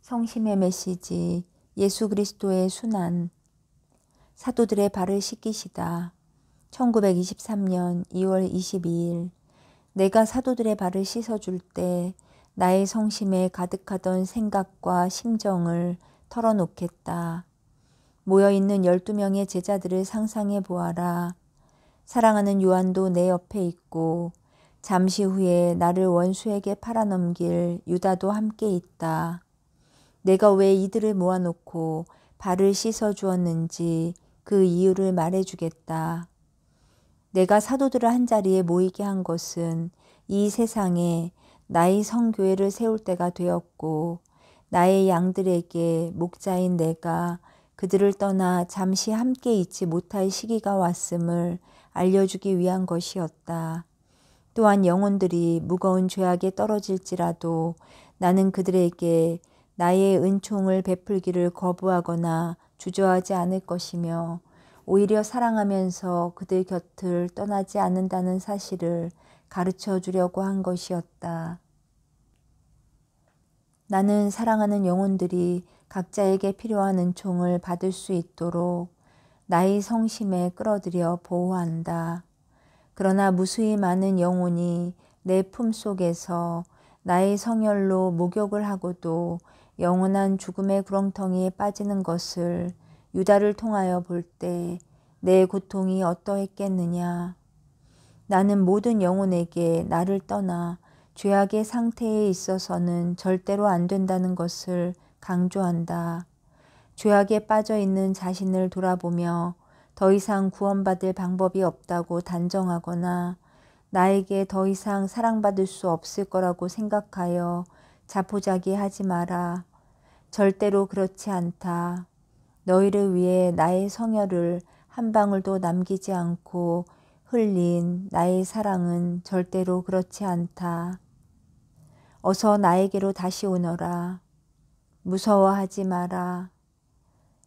성심의 메시지, 예수 그리스도의 순환. 사도들의 발을 씻기시다. 1923년 2월 22일. 내가 사도들의 발을 씻어줄 때 나의 성심에 가득하던 생각과 심정을 털어놓겠다. 모여있는 12명의 제자들을 상상해 보아라. 사랑하는 요한도 내 옆에 있고 잠시 후에 나를 원수에게 팔아넘길 유다도 함께 있다. 내가 왜 이들을 모아놓고 발을 씻어 주었는지 그 이유를 말해주겠다. 내가 사도들을 한자리에 모이게 한 것은 이 세상에 나의 성교회를 세울 때가 되었고 나의 양들에게 목자인 내가 그들을 떠나 잠시 함께 있지 못할 시기가 왔음을 알려주기 위한 것이었다. 또한 영혼들이 무거운 죄악에 떨어질지라도 나는 그들에게 나의 은총을 베풀기를 거부하거나 주저하지 않을 것이며 오히려 사랑하면서 그들 곁을 떠나지 않는다는 사실을 가르쳐 주려고 한 것이었다. 나는 사랑하는 영혼들이 각자에게 필요한 은총을 받을 수 있도록 나의 성심에 끌어들여 보호한다. 그러나 무수히 많은 영혼이 내 품속에서 나의 성혈로 목욕을 하고도 영원한 죽음의 구렁텅이에 빠지는 것을 유다를 통하여 볼 때 내 고통이 어떠했겠느냐. 나는 모든 영혼에게 나를 떠나 죄악의 상태에 있어서는 절대로 안 된다는 것을 강조한다. 죄악에 빠져 있는 자신을 돌아보며 더 이상 구원받을 방법이 없다고 단정하거나 나에게 더 이상 사랑받을 수 없을 거라고 생각하여 자포자기하지 마라. 절대로 그렇지 않다. 너희를 위해 나의 성혈을 한 방울도 남기지 않고 흘린 나의 사랑은 절대로 그렇지 않다. 어서 나에게로 다시 오너라. 무서워하지 마라.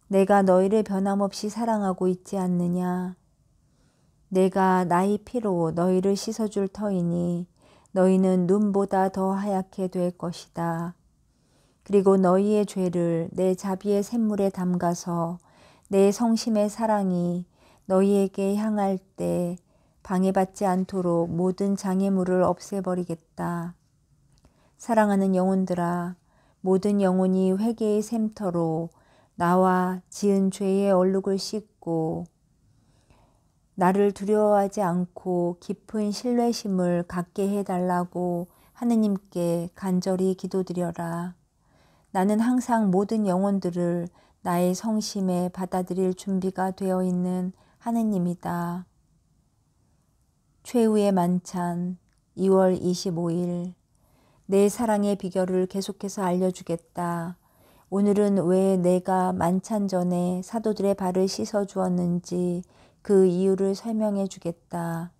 내가 너희를 변함없이 사랑하고 있지 않느냐. 내가 나의 피로 너희를 씻어줄 터이니 너희는 눈보다 더 하얗게 될 것이다. 그리고 너희의 죄를 내 자비의 샘물에 담가서 내 성심의 사랑이 너희에게 향할 때 방해받지 않도록 모든 장애물을 없애버리겠다. 사랑하는 영혼들아, 모든 영혼이 회개의 샘터로 나와 지은 죄의 얼룩을 씻고 나를 두려워하지 않고 깊은 신뢰심을 갖게 해달라고 하느님께 간절히 기도드려라. 나는 항상 모든 영혼들을 나의 성심에 받아들일 준비가 되어 있는 하느님이다. 최후의 만찬 2월 25일. 내 사랑의 비결을 계속해서 알려주겠다. 오늘은 왜 내가 만찬 전에 사도들의 발을 씻어 주었는지 그 이유를 설명해 주겠다.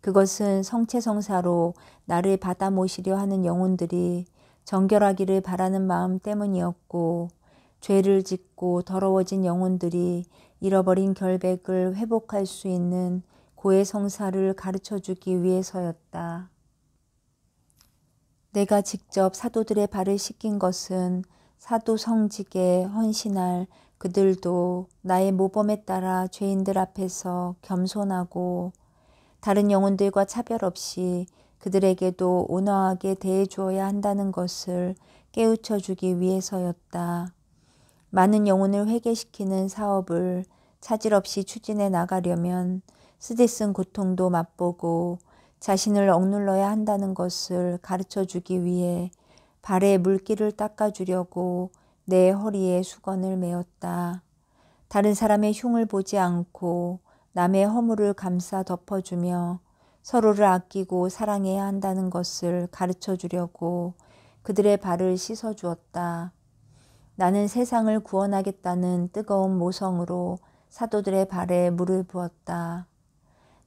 그것은 성체성사로 나를 받아 모시려 하는 영혼들이 정결하기를 바라는 마음 때문이었고 죄를 짓고 더러워진 영혼들이 잃어버린 결백을 회복할 수 있는 고해성사를 가르쳐주기 위해서였다. 내가 직접 사도들의 발을 씻긴 것은 사도 성직에 헌신할 그들도 나의 모범에 따라 죄인들 앞에서 겸손하고 다른 영혼들과 차별 없이 그들에게도 온화하게 대해 주어야 한다는 것을 깨우쳐 주기 위해서였다. 많은 영혼을 회개시키는 사업을 차질 없이 추진해 나가려면 쓰디쓴 고통도 맛보고 자신을 억눌러야 한다는 것을 가르쳐 주기 위해 발에 물기를 닦아주려고 내 허리에 수건을 메었다. 다른 사람의 흉을 보지 않고 남의 허물을 감싸 덮어주며 서로를 아끼고 사랑해야 한다는 것을 가르쳐 주려고 그들의 발을 씻어 주었다. 나는 세상을 구원하겠다는 뜨거운 모성으로 사도들의 발에 물을 부었다.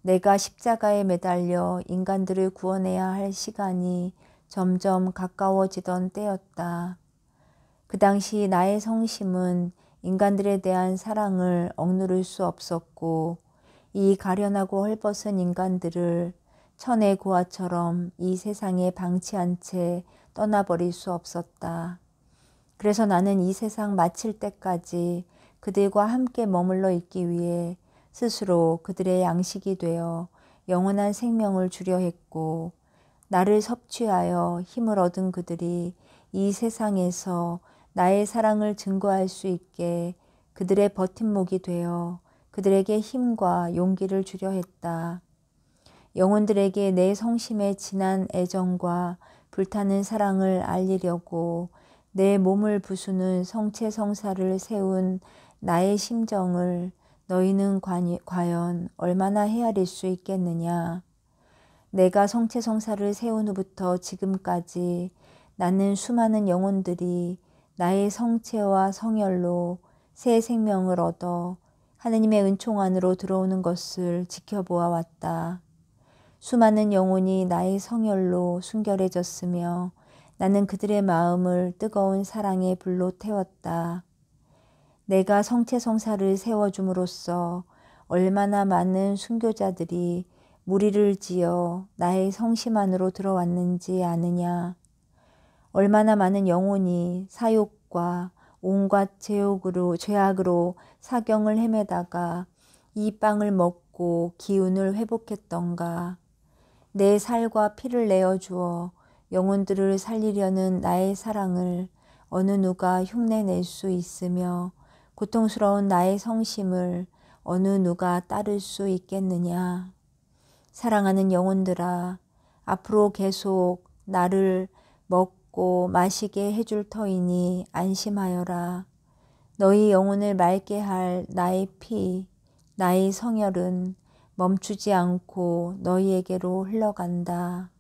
내가 십자가에 매달려 인간들을 구원해야 할 시간이 점점 가까워지던 때였다. 그 당시 나의 성심은 인간들에 대한 사랑을 억누를 수 없었고 이 가련하고 헐벗은 인간들을 천의 고아처럼 이 세상에 방치한 채 떠나버릴 수 없었다. 그래서 나는 이 세상 마칠 때까지 그들과 함께 머물러 있기 위해 스스로 그들의 양식이 되어 영원한 생명을 주려 했고, 나를 섭취하여 힘을 얻은 그들이 이 세상에서 나의 사랑을 증거할 수 있게 그들의 버팀목이 되어 그들에게 힘과 용기를 주려 했다. 영혼들에게 내 성심의 진한 애정과 불타는 사랑을 알리려고 내 몸을 부수는 성체성사를 세운 나의 심정을 너희는 과연 얼마나 헤아릴 수 있겠느냐. 내가 성체성사를 세운 후부터 지금까지 나는 수많은 영혼들이 나의 성체와 성혈로 새 생명을 얻어 하느님의 은총 안으로 들어오는 것을 지켜보아 왔다. 수많은 영혼이 나의 성혈로 순결해졌으며 나는 그들의 마음을 뜨거운 사랑의 불로 태웠다. 내가 성체성사를 세워줌으로써 얼마나 많은 순교자들이 무리를 지어 나의 성심 안으로 들어왔는지 아느냐. 얼마나 많은 영혼이 사욕과 온갖 죄악으로 사경을 헤매다가 이 빵을 먹고 기운을 회복했던가. 내 살과 피를 내어주어 영혼들을 살리려는 나의 사랑을 어느 누가 흉내낼 수 있으며 고통스러운 나의 성심을 어느 누가 따를 수 있겠느냐. 사랑하는 영혼들아, 앞으로 계속 나를 먹고 마시게 해줄 터이니 안심하여라. 너희 영혼을 맑게 할 나의 피, 나의 성혈은 멈추지 않고 너희에게로 흘러간다.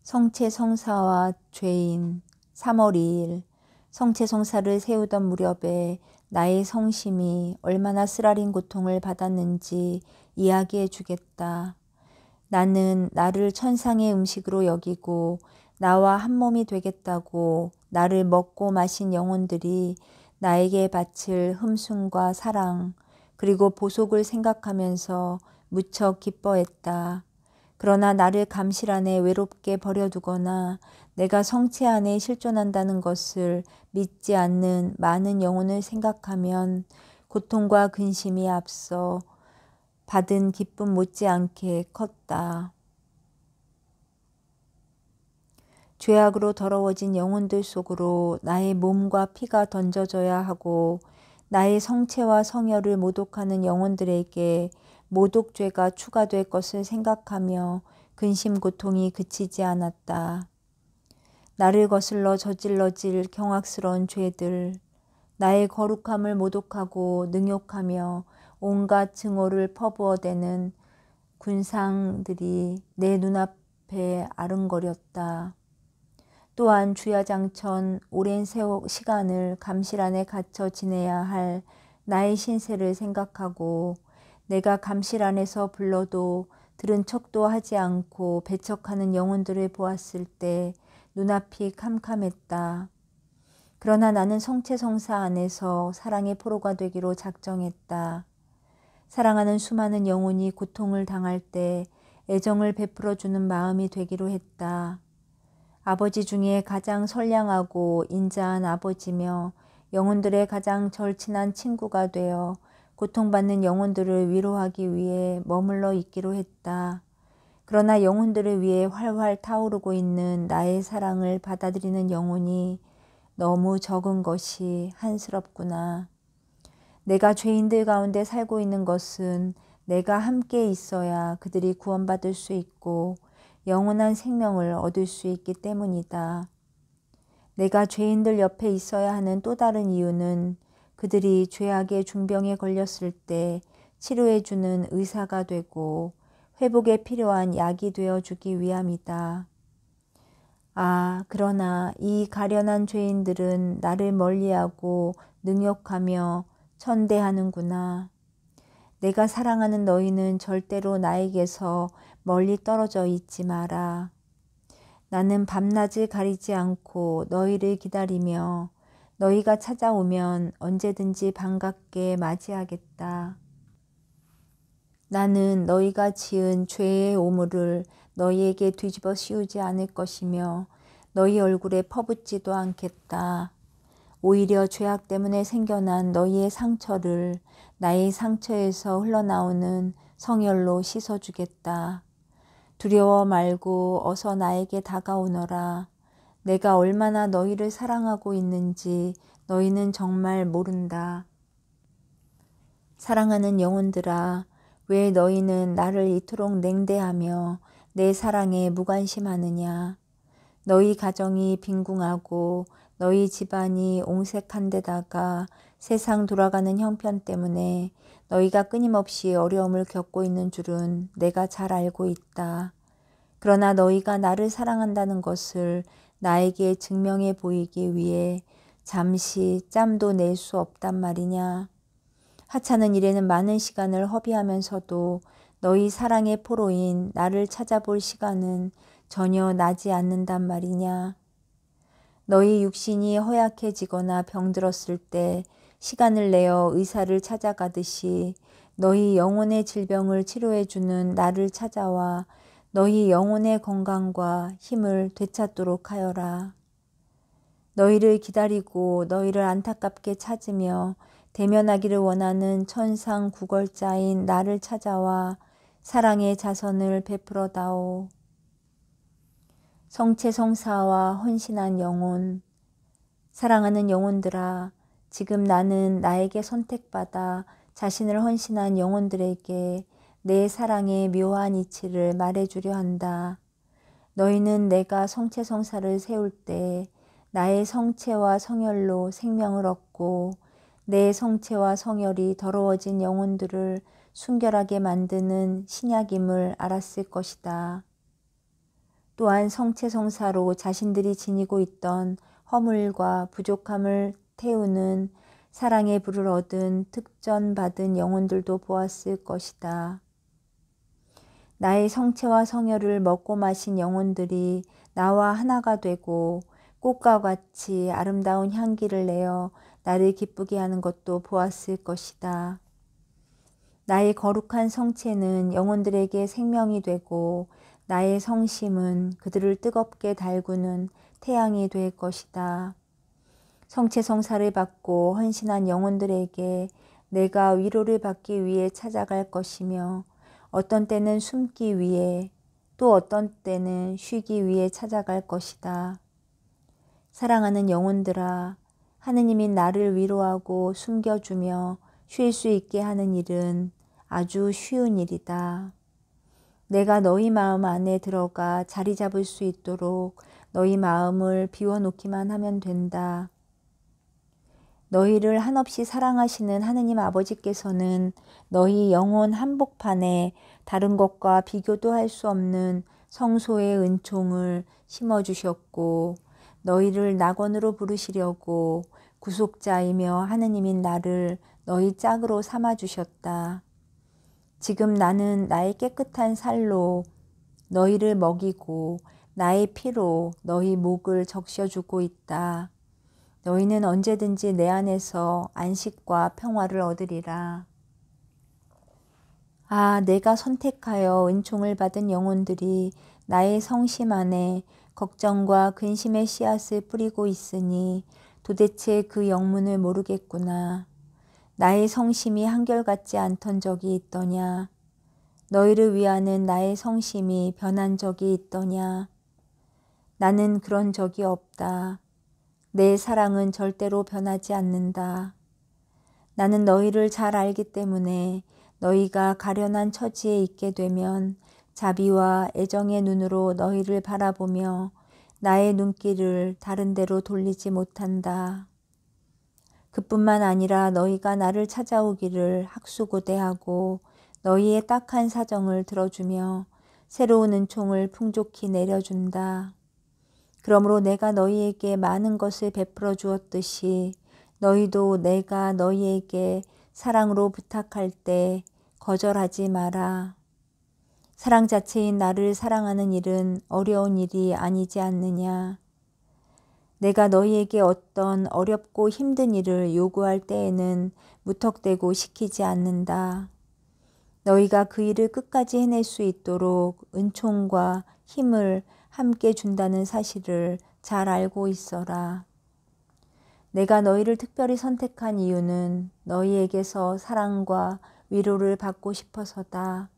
성체성사와 죄인 3월 2일 성체성사를 세우던 무렵에 나의 성심이 얼마나 쓰라린 고통을 받았는지 이야기해 주겠다. 나는 나를 천상의 음식으로 여기고 나와 한 몸이 되겠다고 나를 먹고 마신 영혼들이 나에게 바칠 흠숭과 사랑 그리고 보속을 생각하면서 무척 기뻐했다. 그러나 나를 감실 안에 외롭게 버려두거나 내가 성체 안에 실존한다는 것을 믿지 않는 많은 영혼을 생각하면 고통과 근심이 앞서 받은 기쁨 못지않게 컸다. 죄악으로 더러워진 영혼들 속으로 나의 몸과 피가 던져져야 하고 나의 성체와 성혈을 모독하는 영혼들에게 모독죄가 추가될 것을 생각하며 근심 고통이 그치지 않았다. 나를 거슬러 저질러질 경악스러운 죄들, 나의 거룩함을 모독하고 능욕하며 온갖 증오를 퍼부어대는 군상들이 내 눈앞에 아른거렸다. 또한 주야장천 오랜 시간을 감실 안에 갇혀 지내야 할 나의 신세를 생각하고 내가 감실 안에서 불러도 들은 척도 하지 않고 배척하는 영혼들을 보았을 때 눈앞이 캄캄했다. 그러나 나는 성체성사 안에서 사랑의 포로가 되기로 작정했다. 사랑하는 수많은 영혼이 고통을 당할 때 애정을 베풀어주는 마음이 되기로 했다. 아버지 중에 가장 선량하고 인자한 아버지며 영혼들의 가장 절친한 친구가 되어 고통받는 영혼들을 위로하기 위해 머물러 있기로 했다. 그러나 영혼들을 위해 활활 타오르고 있는 나의 사랑을 받아들이는 영혼이 너무 적은 것이 한스럽구나. 내가 죄인들 가운데 살고 있는 것은 내가 함께 있어야 그들이 구원받을 수 있고 영원한 생명을 얻을 수 있기 때문이다. 내가 죄인들 옆에 있어야 하는 또 다른 이유는 그들이 죄악의 중병에 걸렸을 때 치료해주는 의사가 되고 회복에 필요한 약이 되어주기 위함이다. 그러나 이 가련한 죄인들은 나를 멀리하고 능욕하며 천대하는구나. 내가 사랑하는 너희는 절대로 나에게서 멀리 떨어져 있지 마라. 나는 밤낮을 가리지 않고 너희를 기다리며 너희가 찾아오면 언제든지 반갑게 맞이하겠다. 나는 너희가 지은 죄의 오물을 너희에게 뒤집어 씌우지 않을 것이며 너희 얼굴에 퍼붓지도 않겠다. 오히려 죄악 때문에 생겨난 너희의 상처를 나의 상처에서 흘러나오는 성혈로 씻어주겠다. 두려워 말고 어서 나에게 다가오너라. 내가 얼마나 너희를 사랑하고 있는지 너희는 정말 모른다. 사랑하는 영혼들아, 왜 너희는 나를 이토록 냉대하며 내 사랑에 무관심하느냐. 너희 가정이 빈궁하고 너희 집안이 옹색한 데다가 세상 돌아가는 형편 때문에 너희가 끊임없이 어려움을 겪고 있는 줄은 내가 잘 알고 있다. 그러나 너희가 나를 사랑한다는 것을 나에게 증명해 보이기 위해 잠시 짬도 낼 수 없단 말이냐. 하찮은 일에는 많은 시간을 허비하면서도 너희 사랑의 포로인 나를 찾아볼 시간은 전혀 나지 않는단 말이냐. 너희 육신이 허약해지거나 병들었을 때 시간을 내어 의사를 찾아가듯이 너희 영혼의 질병을 치료해주는 나를 찾아와 너희 영혼의 건강과 힘을 되찾도록 하여라. 너희를 기다리고 너희를 안타깝게 찾으며 대면하기를 원하는 천상구걸자인 나를 찾아와 사랑의 자선을 베풀어다오. 성체성사와 헌신한 영혼, 사랑하는 영혼들아, 지금 나는 나에게 선택받아 자신을 헌신한 영혼들에게 내 사랑의 묘한 이치를 말해주려 한다. 너희는 내가 성체성사를 세울 때 나의 성체와 성혈로 생명을 얻고 내 성체와 성혈이 더러워진 영혼들을 순결하게 만드는 신약임을 알았을 것이다. 또한 성체성사로 자신들이 지니고 있던 허물과 부족함을 태우는 사랑의 불을 얻은 특전받은 영혼들도 보았을 것이다. 나의 성체와 성혈을 먹고 마신 영혼들이 나와 하나가 되고 꽃과 같이 아름다운 향기를 내어 나를 기쁘게 하는 것도 보았을 것이다. 나의 거룩한 성체는 영혼들에게 생명이 되고 나의 성심은 그들을 뜨겁게 달구는 태양이 될 것이다. 성체성사를 받고 헌신한 영혼들에게 내가 위로를 받기 위해 찾아갈 것이며 어떤 때는 숨기 위해 또 어떤 때는 쉬기 위해 찾아갈 것이다. 사랑하는 영혼들아, 하느님이 나를 위로하고 숨겨주며 쉴 수 있게 하는 일은 아주 쉬운 일이다. 내가 너희 마음 안에 들어가 자리 잡을 수 있도록 너희 마음을 비워놓기만 하면 된다. 너희를 한없이 사랑하시는 하느님 아버지께서는 너희 영혼 한복판에 다른 것과 비교도 할 수 없는 성소의 은총을 심어주셨고 너희를 낙원으로 부르시려고 구속자이며 하느님인 나를 너희 짝으로 삼아주셨다. 지금 나는 나의 깨끗한 살로 너희를 먹이고 나의 피로 너희 목을 적셔주고 있다. 너희는 언제든지 내 안에서 안식과 평화를 얻으리라. 아, 내가 선택하여 은총을 받은 영혼들이 나의 성심 안에 걱정과 근심의 씨앗을 뿌리고 있으니 도대체 그 영문을 모르겠구나. 나의 성심이 한결같지 않던 적이 있더냐. 너희를 위하는 나의 성심이 변한 적이 있더냐. 나는 그런 적이 없다. 내 사랑은 절대로 변하지 않는다. 나는 너희를 잘 알기 때문에 너희가 가련한 처지에 있게 되면 자비와 애정의 눈으로 너희를 바라보며 나의 눈길을 다른 데로 돌리지 못한다. 그뿐만 아니라 너희가 나를 찾아오기를 학수고대하고 너희의 딱한 사정을 들어주며 새로운 은총을 풍족히 내려준다. 그러므로 내가 너희에게 많은 것을 베풀어 주었듯이 너희도 내가 너희에게 사랑으로 부탁할 때 거절하지 마라. 사랑 자체인 나를 사랑하는 일은 어려운 일이 아니지 않느냐. 내가 너희에게 어떤 어렵고 힘든 일을 요구할 때에는 무턱대고 시키지 않는다. 너희가 그 일을 끝까지 해낼 수 있도록 은총과 힘을 함께 준다는 사실을 잘 알고 있어라. 내가 너희를 특별히 선택한 이유는 너희에게서 사랑과 위로를 받고 싶어서다.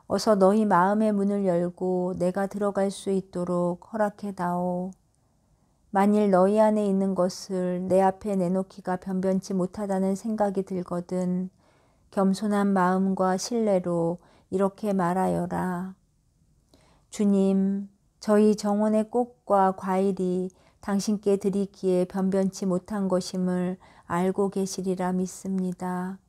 어서 너희 마음의 문을 열고 내가 들어갈 수 있도록 허락해다오. 만일 너희 안에 있는 것을 내 앞에 내놓기가 변변치 못하다는 생각이 들거든 겸손한 마음과 신뢰로 이렇게 말하여라. 주님, 저희 정원의 꽃과 과일이 당신께 드리기에 변변치 못한 것임을 알고 계시리라 믿습니다.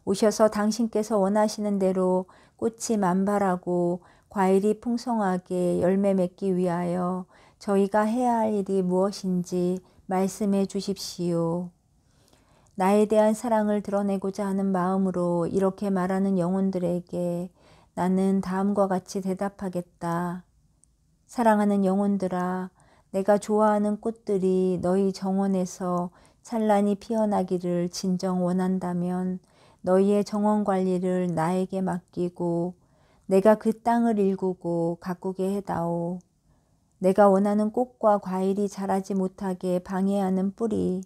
오셔서 당신께서 원하시는 대로 꽃이 만발하고 과일이 풍성하게 열매 맺기 위하여 저희가 해야 할 일이 무엇인지 말씀해 주십시오. 나에 대한 사랑을 드러내고자 하는 마음으로 이렇게 말하는 영혼들에게 나는 다음과 같이 대답하겠다. 사랑하는 영혼들아, 내가 좋아하는 꽃들이 너희 정원에서 찬란히 피어나기를 진정 원한다면 너희의 정원 관리를 나에게 맡기고 내가 그 땅을 일구고 가꾸게 해다오. 내가 원하는 꽃과 과일이 자라지 못하게 방해하는 뿌리,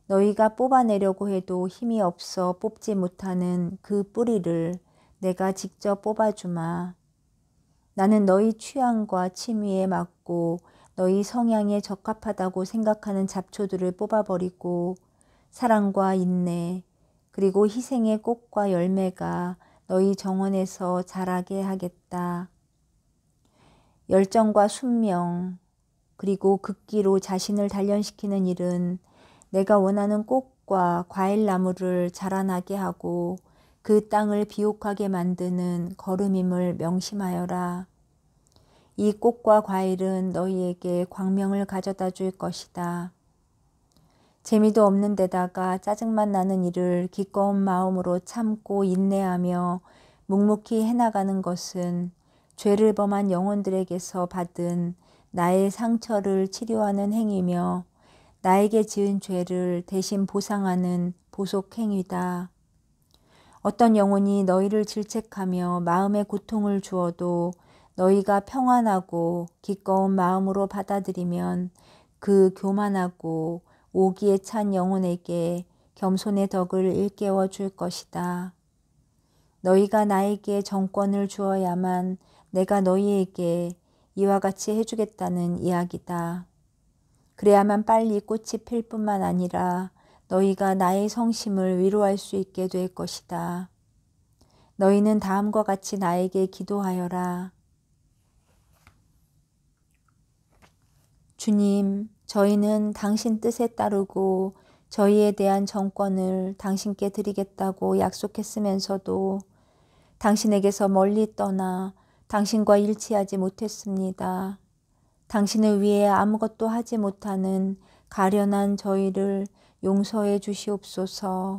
너희가 뽑아내려고 해도 힘이 없어 뽑지 못하는 그 뿌리를 내가 직접 뽑아주마. 나는 너희 취향과 취미에 맞고 너희 성향에 적합하다고 생각하는 잡초들을 뽑아버리고 사랑과 인내 그리고 희생의 꽃과 열매가 너희 정원에서 자라게 하겠다. 열정과 순명 그리고 극기로 자신을 단련시키는 일은 내가 원하는 꽃과 과일나무를 자라나게 하고 그 땅을 비옥하게 만드는 걸음임을 명심하여라. 이 꽃과 과일은 너희에게 광명을 가져다 줄 것이다. 재미도 없는 데다가 짜증만 나는 일을 기꺼운 마음으로 참고 인내하며 묵묵히 해나가는 것은 죄를 범한 영혼들에게서 받은 나의 상처를 치료하는 행위며 나에게 지은 죄를 대신 보상하는 보속행위다. 어떤 영혼이 너희를 질책하며 마음의 고통을 주어도 너희가 평안하고 기꺼운 마음으로 받아들이면 그 교만하고 오기에 찬 영혼에게 겸손의 덕을 일깨워 줄 것이다. 너희가 나에게 정권을 주어야만 내가 너희에게 이와 같이 해주겠다는 이야기다. 그래야만 빨리 꽃이 필 뿐만 아니라 너희가 나의 성심을 위로할 수 있게 될 것이다. 너희는 다음과 같이 나에게 기도하여라. 주님, 저희는 당신 뜻에 따르고 저희에 대한 정권을 당신께 드리겠다고 약속했으면서도 당신에게서 멀리 떠나 당신과 일치하지 못했습니다. 당신을 위해 아무것도 하지 못하는 가련한 저희를 용서해 주시옵소서.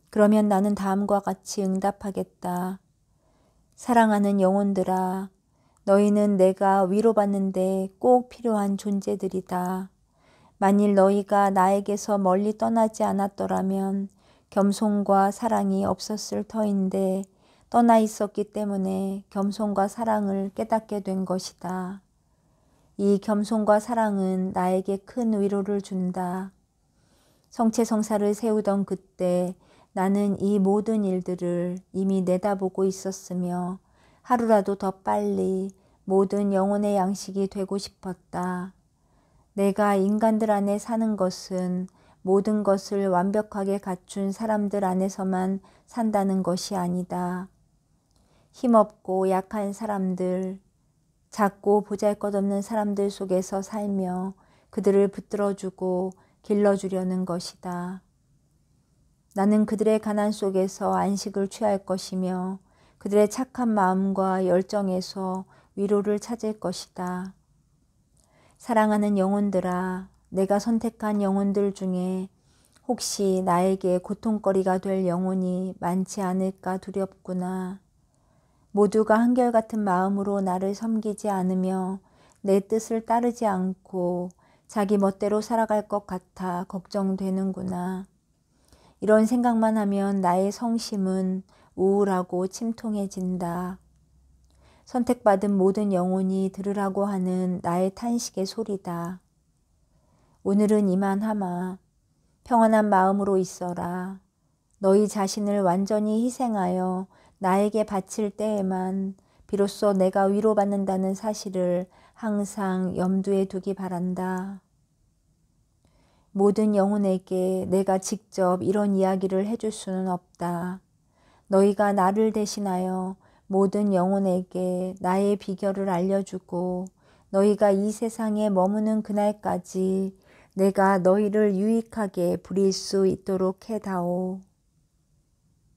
그러면 나는 다음과 같이 응답하겠다. 사랑하는 영혼들아, 너희는 내가 위로받는데 꼭 필요한 존재들이다. 만일 너희가 나에게서 멀리 떠나지 않았더라면 겸손과 사랑이 없었을 터인데 떠나 있었기 때문에 겸손과 사랑을 깨닫게 된 것이다. 이 겸손과 사랑은 나에게 큰 위로를 준다. 성체성사를 세우던 그때 나는 이 모든 일들을 이미 내다보고 있었으며 하루라도 더 빨리 모든 영혼의 양식이 되고 싶었다. 내가 인간들 안에 사는 것은 모든 것을 완벽하게 갖춘 사람들 안에서만 산다는 것이 아니다. 힘없고 약한 사람들, 작고 보잘것없는 사람들 속에서 살며 그들을 붙들어주고 길러주려는 것이다. 나는 그들의 가난 속에서 안식을 취할 것이며 그들의 착한 마음과 열정에서 위로를 찾을 것이다. 사랑하는 영혼들아, 내가 선택한 영혼들 중에 혹시 나에게 고통거리가 될 영혼이 많지 않을까 두렵구나. 모두가 한결같은 마음으로 나를 섬기지 않으며 내 뜻을 따르지 않고 자기 멋대로 살아갈 것 같아 걱정되는구나. 이런 생각만 하면 나의 성심은 우울하고 침통해진다. 선택받은 모든 영혼이 들으라고 하는 나의 탄식의 소리다. 오늘은 이만하마. 평안한 마음으로 있어라. 너희 자신을 완전히 희생하여 나에게 바칠 때에만 비로소 내가 위로받는다는 사실을 항상 염두에 두기 바란다. 모든 영혼에게 내가 직접 이런 이야기를 해줄 수는 없다. 너희가 나를 대신하여 모든 영혼에게 나의 비결을 알려주고 너희가 이 세상에 머무는 그날까지 내가 너희를 유익하게 부릴 수 있도록 해다오.